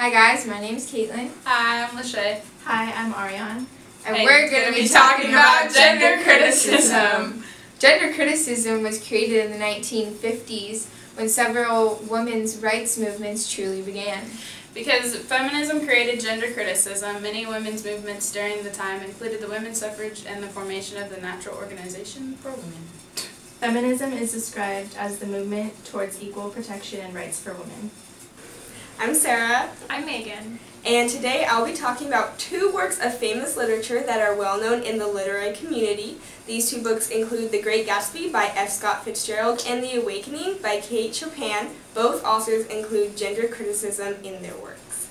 Hi guys, my name is Caitlin. Hi, I'm LaShay. Hi, I'm Arionne. And we're going to be talking about gender criticism. Gender criticism was created in the 1950s when several women's rights movements truly began. Because feminism created gender criticism, many women's movements during the time included the women's suffrage and the formation of the Natural Organization for Women. Feminism is described as the movement towards equal protection and rights for women. I'm Sarah. I'm Megan. And today I'll be talking about two works of famous literature that are well known in the literary community. These two books include The Great Gatsby by F. Scott Fitzgerald and The Awakening by Kate Chopin. Both authors include gender criticism in their works.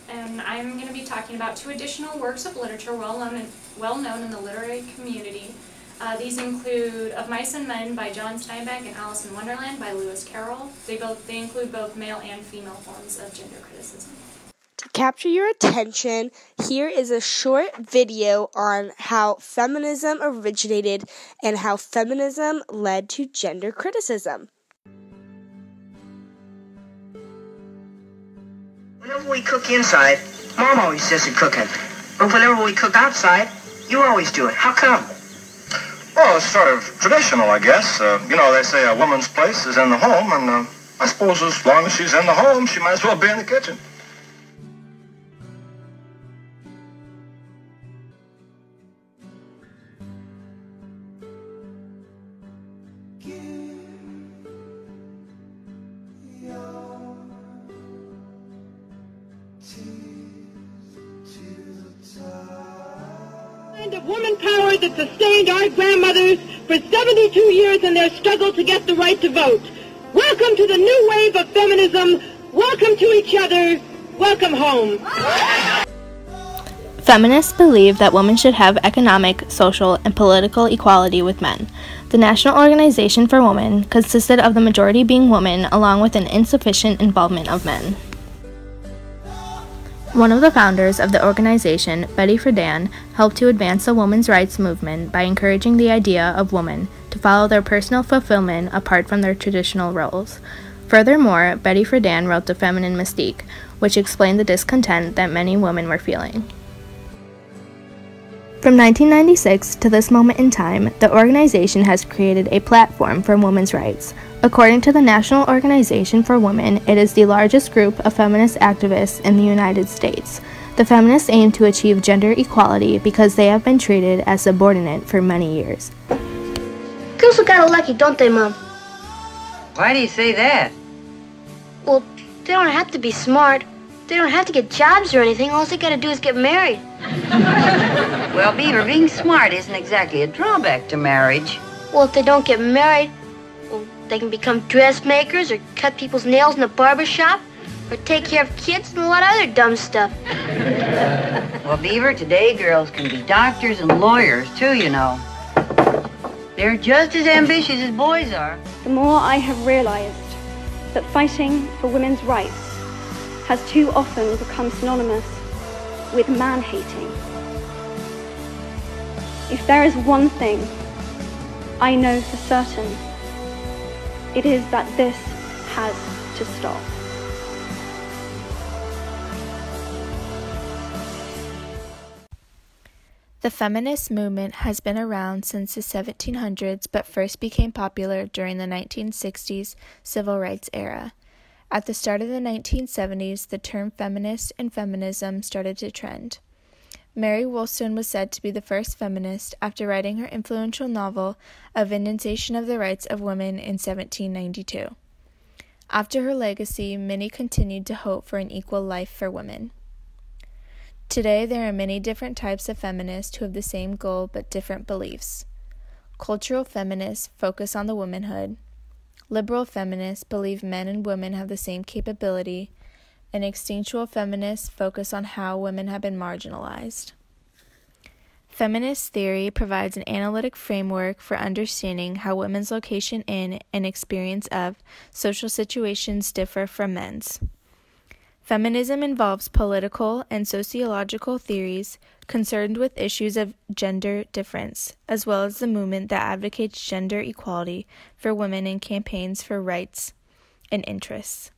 And I'm going to be talking about two additional works of literature well known in the literary community. These include Of Mice and Men by John Steinbeck and Alice in Wonderland by Lewis Carroll. They include both male and female forms of gender criticism. To capture your attention, here is a short video on how feminism originated and how feminism led to gender criticism. Whenever we cook inside, Mom always says the cooking. But whenever we cook outside, you always do it. How come? Well, it's sort of traditional, I guess. They say a woman's place is in the home, and I suppose as long as she's in the home, she might as well be in the kitchen. Of woman power that sustained our grandmothers for 72 years in their struggle to get the right to vote. Welcome to the new wave of feminism. Welcome to each other. Welcome home. Feminists believe that women should have economic, social, and political equality with men. The National Organization for Women consisted of the majority being women, along with an insufficient involvement of men. One of the founders of the organization, Betty Friedan, helped to advance the women's rights movement by encouraging the idea of women to follow their personal fulfillment apart from their traditional roles. Furthermore, Betty Friedan wrote The Feminine Mystique, which explained the discontent that many women were feeling. From 1996 to this moment in time, the organization has created a platform for women's rights. According to the National Organization for Women, it is the largest group of feminist activists in the United States. The feminists aim to achieve gender equality because they have been treated as subordinate for many years. Girls are kind of lucky, don't they, Mom? Why do you say that? Well, they don't have to be smart. They don't have to get jobs or anything. All they gotta do is get married. Well, Beaver, being smart isn't exactly a drawback to marriage. Well, if they don't get married, they can become dressmakers or cut people's nails in a barber shop or take care of kids and a lot of other dumb stuff. Well, Beaver, today girls can be doctors and lawyers, too, you know. They're just as ambitious as boys are. The more I have realized that fighting for women's rights has too often become synonymous with man-hating. If there is one thing I know for certain, it is that this has to stop. The feminist movement has been around since the 1700s, but first became popular during the 1960s civil rights era. At the start of the 1970s, the term feminist and feminism started to trend. Mary Wollstone was said to be the first feminist after writing her influential novel, A Vindication of the Rights of Women in 1792. After her legacy, many continued to hope for an equal life for women. Today, there are many different types of feminists who have the same goal but different beliefs. Cultural feminists focus on the womanhood. Liberal feminists believe men and women have the same capability, and instinctual feminists focus on how women have been marginalized. Feminist theory provides an analytic framework for understanding how women's location in and experience of social situations differ from men's. Feminism involves political and sociological theories concerned with issues of gender difference, as well as the movement that advocates gender equality for women in campaigns for rights and interests.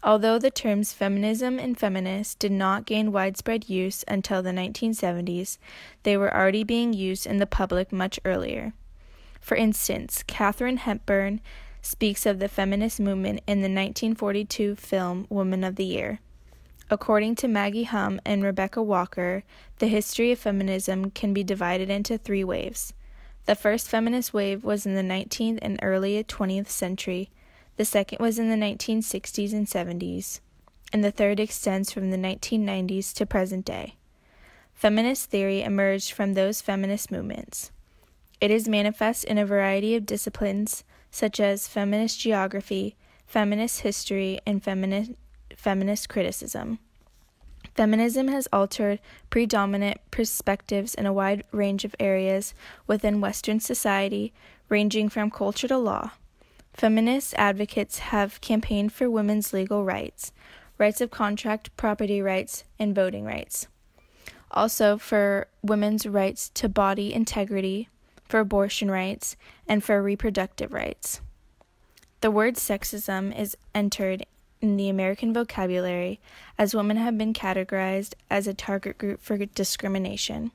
Although the terms feminism and feminist did not gain widespread use until the 1970s, they were already being used in the public much earlier. For instance, Katharine Hepburn speaks of the feminist movement in the 1942 film Woman of the Year. According to Maggie Hum and Rebecca Walker, the history of feminism can be divided into 3 waves. The first feminist wave was in the 19th and early 20th century. The second was in the 1960s and 70s, and the third extends from the 1990s to present day. Feminist theory emerged from those feminist movements. It is manifest in a variety of disciplines, such as feminist geography, feminist history, and feminist criticism. Feminism has altered predominant perspectives in a wide range of areas within Western society, ranging from culture to law. Feminist advocates have campaigned for women's legal rights, rights of contract, property rights, and voting rights. Also for women's rights to body integrity, for abortion rights, and for reproductive rights. The word sexism is entered in the American vocabulary as women have been categorized as a target group for discrimination.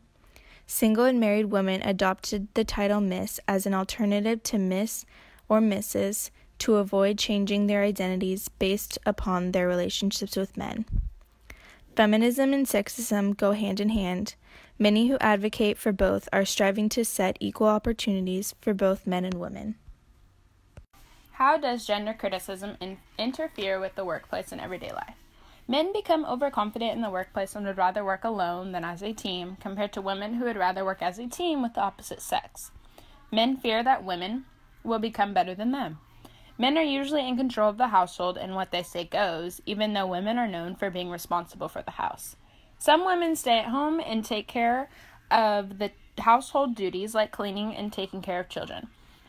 Single and married women adopted the title Miss as an alternative to Miss or Mrs. to avoid changing their identities based upon their relationships with men. Feminism and sexism go hand in hand. Many who advocate for both are striving to set equal opportunities for both men and women. How does gender criticism interfere with the workplace and everyday life? Men become overconfident in the workplace and would rather work alone than as a team, compared to women who would rather work as a team with the opposite sex. Men fear that women will become better than them. Men are usually in control of the household, and what they say goes, even though women are known for being responsible for the house. Some women stay at home and take care of the household duties like cleaning and taking care of children.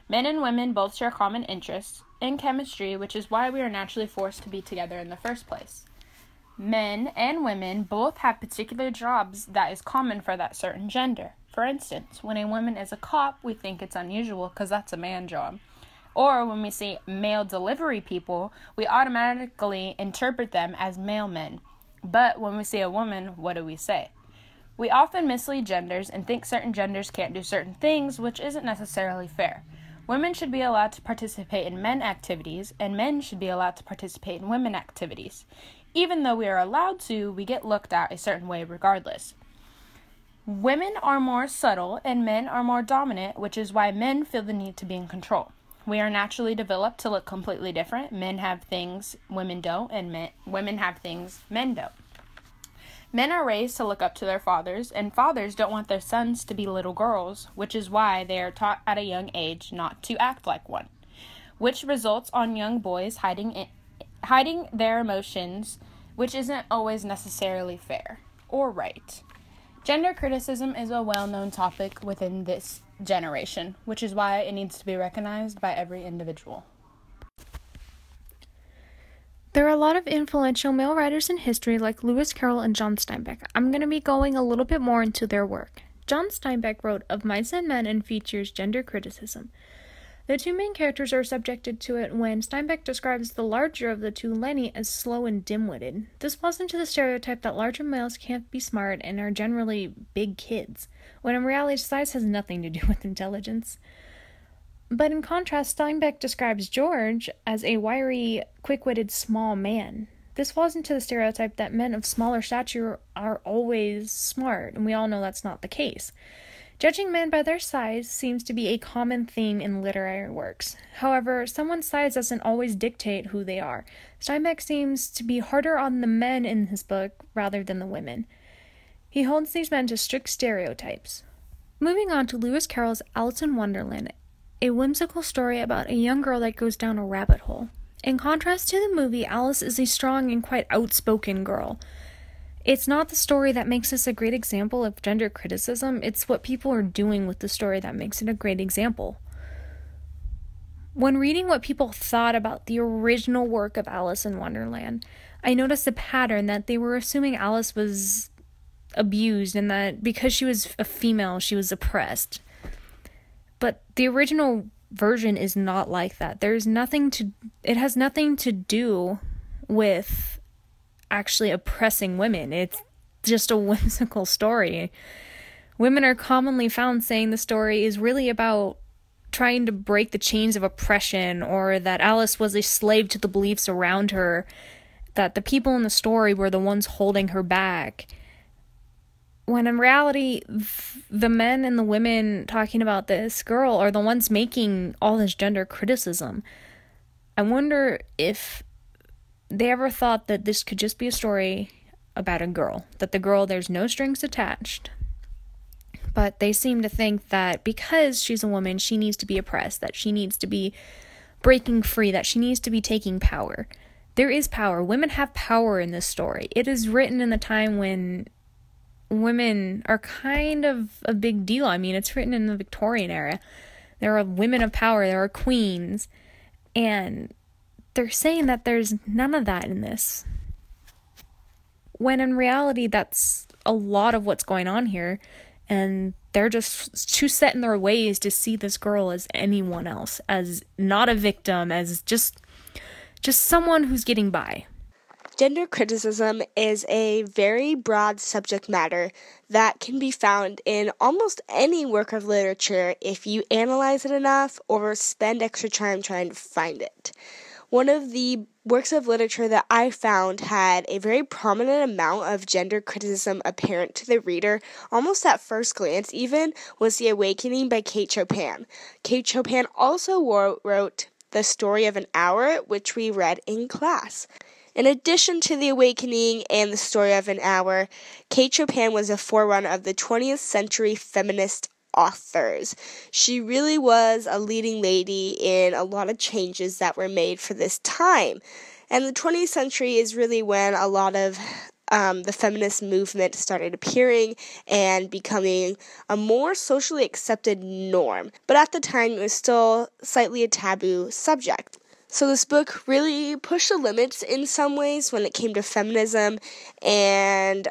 Men and women both share common interests in chemistry, which is why we are naturally forced to be together in the first place. Men and women both have particular jobs that is common for that certain gender. For instance, when a woman is a cop, we think it's unusual because that's a man job. Or when we see male delivery people, we automatically interpret them as male men. But when we see a woman, what do we say? We often mislead genders and think certain genders can't do certain things, which isn't necessarily fair. Women should be allowed to participate in men activities, and men should be allowed to participate in women activities. Even though we are allowed to, we get looked at a certain way regardless. Women are more subtle and men are more dominant, which is why men feel the need to be in control. We are naturally developed to look completely different. Men have things women don't, and women have things men don't. Men are raised to look up to their fathers, and fathers don't want their sons to be little girls, which is why they are taught at a young age not to act like one, which results on young boys hiding their emotions, which isn't always necessarily fair or right. Gender criticism is a well-known topic within this generation, which is why it needs to be recognized by every individual. There are a lot of influential male writers in history like Lewis Carroll and John Steinbeck. I'm going to be going a little bit more into their work. John Steinbeck wrote Of Mice and Men and features gender criticism. The two main characters are subjected to it when Steinbeck describes the larger of the two, Lenny, as slow and dim-witted. This falls into the stereotype that larger males can't be smart and are generally big kids, when in reality size has nothing to do with intelligence. But in contrast, Steinbeck describes George as a wiry, quick-witted small man. This falls into the stereotype that men of smaller stature are always smart, and we all know that's not the case. Judging men by their size seems to be a common theme in literary works. However, someone's size doesn't always dictate who they are. Steinbeck seems to be harder on the men in his book rather than the women. He holds these men to strict stereotypes. Moving on to Lewis Carroll's Alice in Wonderland, a whimsical story about a young girl that goes down a rabbit hole. In contrast to the movie, Alice is a strong and quite outspoken girl. It's not the story that makes this a great example of gender criticism, it's what people are doing with the story that makes it a great example. When reading what people thought about the original work of Alice in Wonderland, I noticed a pattern that they were assuming Alice was abused and that because she was a female, she was oppressed. But the original version is not like that. It has nothing to do with actually oppressing women. It's just a whimsical story. Women are commonly found saying the story is really about trying to break the chains of oppression, or that Alice was a slave to the beliefs around her, that the people in the story were the ones holding her back. When in reality, the men and the women talking about this girl are the ones making all this gender criticism. I wonder if they ever thought that this could just be a story about a girl, that the girl, there's no strings attached. But they seem to think that because she's a woman, she needs to be oppressed, that she needs to be breaking free, that she needs to be taking power. There is power. Women have power in this story. It is written in the time when women are kind of a big deal. I mean, it's written in the Victorian era. There are women of power. There are queens. And they're saying that there's none of that in this. When in reality, that's a lot of what's going on here. And they're just too set in their ways to see this girl as anyone else, as not a victim, as just someone who's getting by. Gender criticism is a very broad subject matter that can be found in almost any work of literature if you analyze it enough or spend extra time trying to find it. One of the works of literature that I found had a very prominent amount of gender criticism apparent to the reader, almost at first glance even, was The Awakening by Kate Chopin. Kate Chopin also wrote The Story of an Hour, which we read in class. In addition to The Awakening and The Story of an Hour, Kate Chopin was a forerunner of the 20th century feminist authors. She really was a leading lady in a lot of changes that were made for this time. And the 20th century is really when a lot of the feminist movement started appearing and becoming a more socially accepted norm. But at the time, it was still slightly a taboo subject. So this book really pushed the limits in some ways when it came to feminism and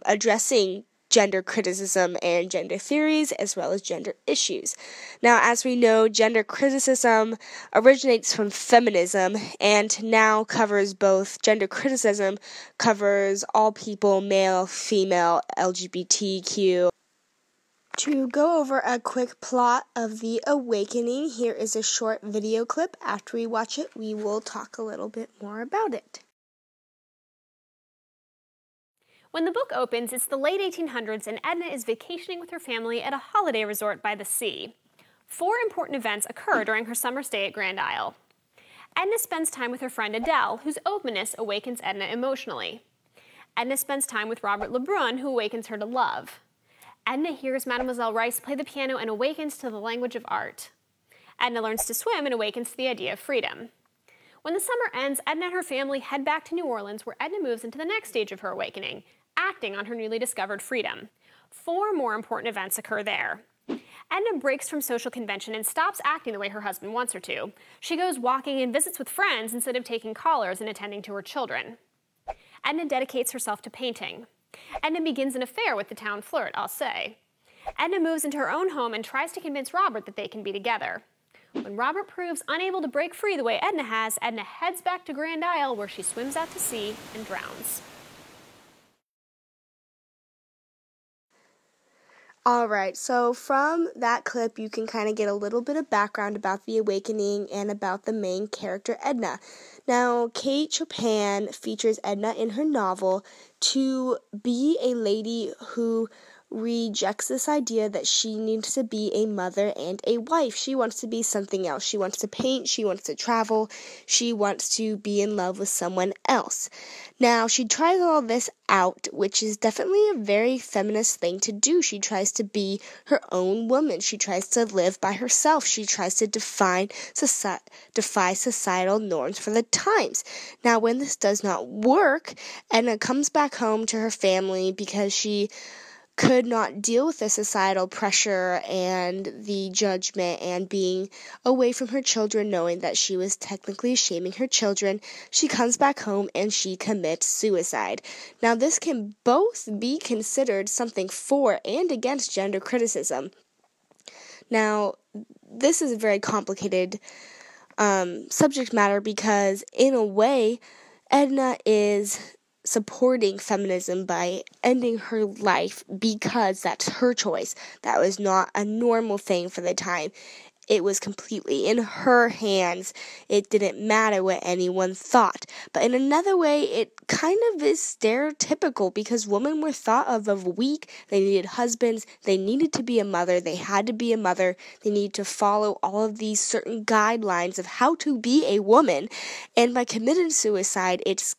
addressing gender criticism and gender theories as well as gender issues. Now, as we know, gender criticism originates from feminism and now covers both gender criticism, covers all people, male, female, LGBTQ. To go over a quick plot of The Awakening, here is a short video clip. After we watch it, we will talk a little bit more about it. When the book opens, it's the late 1800s and Edna is vacationing with her family at a holiday resort by the sea. 4 important events occur during her summer stay at Grand Isle. Edna spends time with her friend Adele, whose openness awakens Edna emotionally. Edna spends time with Robert Lebrun, who awakens her to love. Edna hears Mademoiselle Rice play the piano and awakens to the language of art. Edna learns to swim and awakens to the idea of freedom. When the summer ends, Edna and her family head back to New Orleans, where Edna moves into the next stage of her awakening, acting on her newly discovered freedom. 4 more important events occur there. Edna breaks from social convention and stops acting the way her husband wants her to. She goes walking and visits with friends instead of taking callers and attending to her children. Edna dedicates herself to painting. Edna begins an affair with the town flirt, I'll say. Edna moves into her own home and tries to convince Robert that they can be together. When Robert proves unable to break free the way Edna has, Edna heads back to Grand Isle, where she swims out to sea and drowns. Alright, so from that clip you can kind of get a little bit of background about The Awakening and about the main character Edna. Now, Kate Chopin features Edna in her novel to be a lady who rejects this idea that she needs to be a mother and a wife. She wants to be something else. She wants to paint, she wants to travel, she wants to be in love with someone else. Now, she tries all this out, which is definitely a very feminist thing to do. She tries to be her own woman. She tries to live by herself. She tries to defy societal norms for the times. Now, when this does not work, Edna comes back home to her family because she could not deal with the societal pressure and the judgment and being away from her children, knowing that she was technically shaming her children. She comes back home and she commits suicide. Now, this can both be considered something for and against gender criticism. Now, this is a very complicated subject matter because, in a way, Edna is supporting feminism by ending her life because that's her choice. That was not a normal thing for the time. It was completely in her hands. It didn't matter what anyone thought. But in another way, it kind of is stereotypical because women were thought of weak. They needed husbands. They needed to be a mother. They had to be a mother. They needed to follow all of these certain guidelines of how to be a woman. And by committing suicide, it's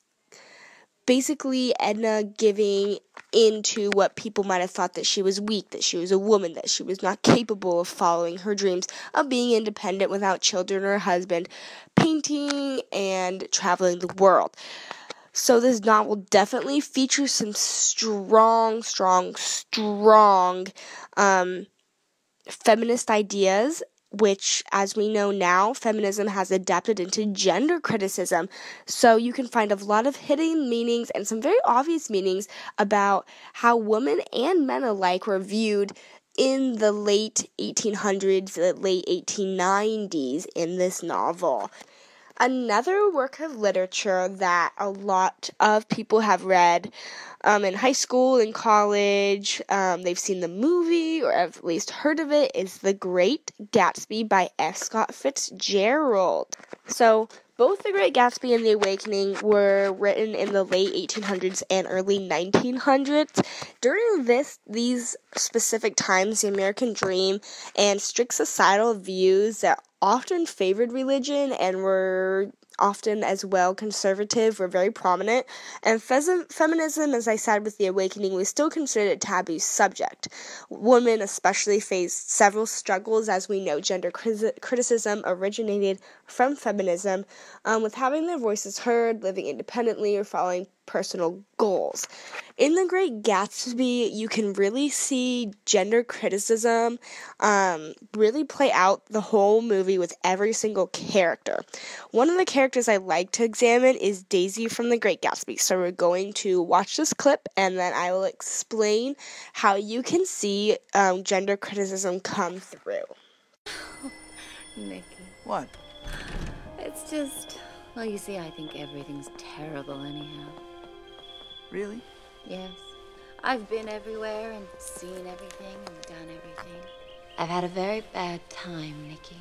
basically Edna giving into what people might have thought, that she was weak, that she was a woman, that she was not capable of following her dreams of being independent without children or a husband, painting and traveling the world. So this novel definitely features some strong feminist ideas, which, as we know now, feminism has adapted into gender criticism. So you can find a lot of hidden meanings and some very obvious meanings about how women and men alike were viewed in the late 1800s, the late 1890s in this novel. Another work of literature that a lot of people have read in high school and college, they've seen the movie or at least heard of it, is The Great Gatsby by F. Scott Fitzgerald. So both The Great Gatsby and The Awakening were written in the late 1800s and early 1900s. During these specific times, the American dream and strict societal views that often favored religion and were often as well conservative were very prominent, and feminism, as I said with The Awakening, was still considered a taboo subject. Women especially faced several struggles. As we know, gender criticism originated from feminism, with having their voices heard, living independently, or following personal goals. In The Great Gatsby, you can really see gender criticism really play out the whole movie with every single character. One of the characters I like to examine is Daisy from The Great Gatsby. So we're going to watch this clip and then I will explain how you can see gender criticism come through. Nikki. What? It's just, well, you see, I think everything's terrible anyhow. Really? Yes. I've been everywhere and seen everything and done everything. I've had a very bad time, Nikki.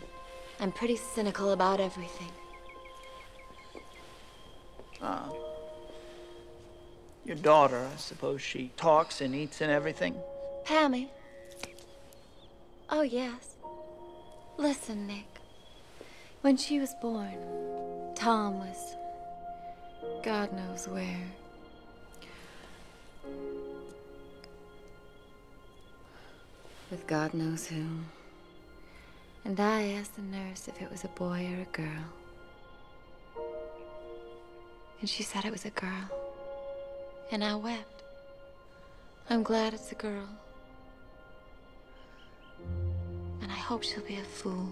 I'm pretty cynical about everything. Your daughter, I suppose she talks and eats and everything? Pammy? Oh, yes. Listen, Nick. When she was born, Tom was God knows where. With God knows who. And I asked the nurse if it was a boy or a girl. And she said it was a girl. And I wept. I'm glad it's a girl. And I hope she'll be a fool.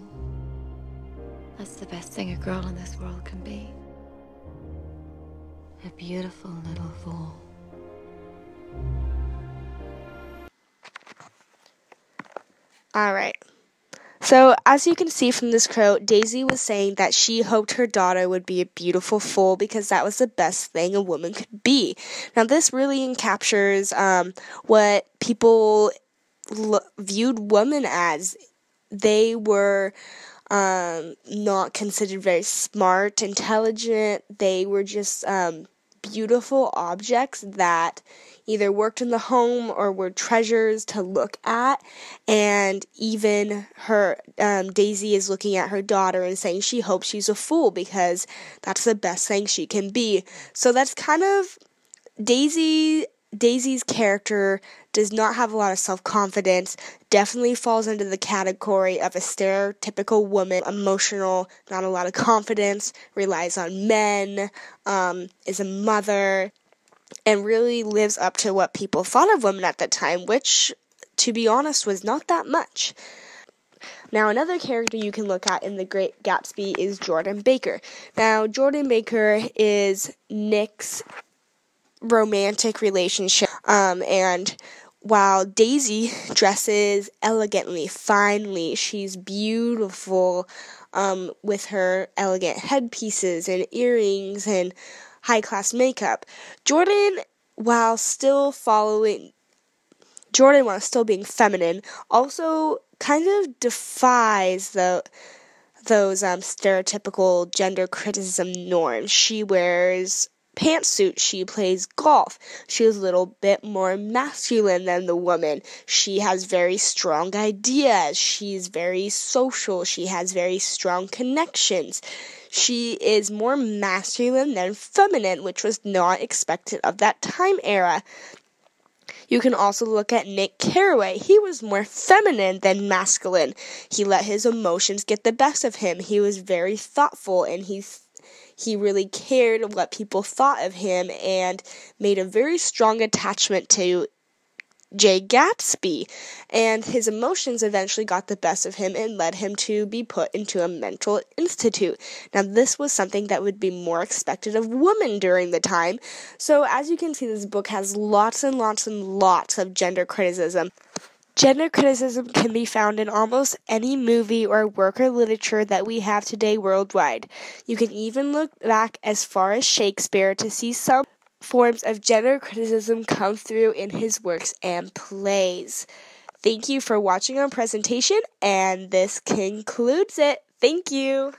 That's the best thing a girl in this world can be. A beautiful little fool. Alright. So, as you can see from this quote, Daisy was saying that she hoped her daughter would be a beautiful fool because that was the best thing a woman could be. Now, this really captures what people viewed women as. They were not considered very smart, intelligent. They were just beautiful objects that either worked in the home or were treasures to look at. And even her, Daisy is looking at her daughter and saying she hopes she's a fool because that's the best thing she can be. So that's kind of Daisy's character does not have a lot of self-confidence, definitely falls into the category of a stereotypical woman, emotional, not a lot of confidence, relies on men, is a mother, and really lives up to what people thought of women at that time, which, to be honest, was not that much. Now, another character you can look at in The Great Gatsby is Jordan Baker. Now, Jordan Baker is Nick's romantic relationship, and while Daisy dresses elegantly, finely, she's beautiful with her elegant headpieces and earrings and high-class makeup. Jordan, while still being feminine, also kind of defies those stereotypical gender criticism norms. She wears pantsuit, she plays golf, she is a little bit more masculine than the woman, she has very strong ideas, she's very social, she has very strong connections. She is more masculine than feminine, which was not expected of that time era. You can also look at Nick Carraway. He was more feminine than masculine. He let his emotions get the best of him. He was very thoughtful, and he really cared what people thought of him and made a very strong attachment to Jay Gatsby, and his emotions eventually got the best of him and led him to be put into a mental institute. Now, this was something that would be more expected of women during the time. So, as you can see, this book has lots and lots and lots of gender criticism. Gender criticism can be found in almost any movie or work of literature that we have today worldwide. You can even look back as far as Shakespeare to see some forms of gender criticism come through in his works and plays. Thank you for watching our presentation, and this concludes it. Thank you.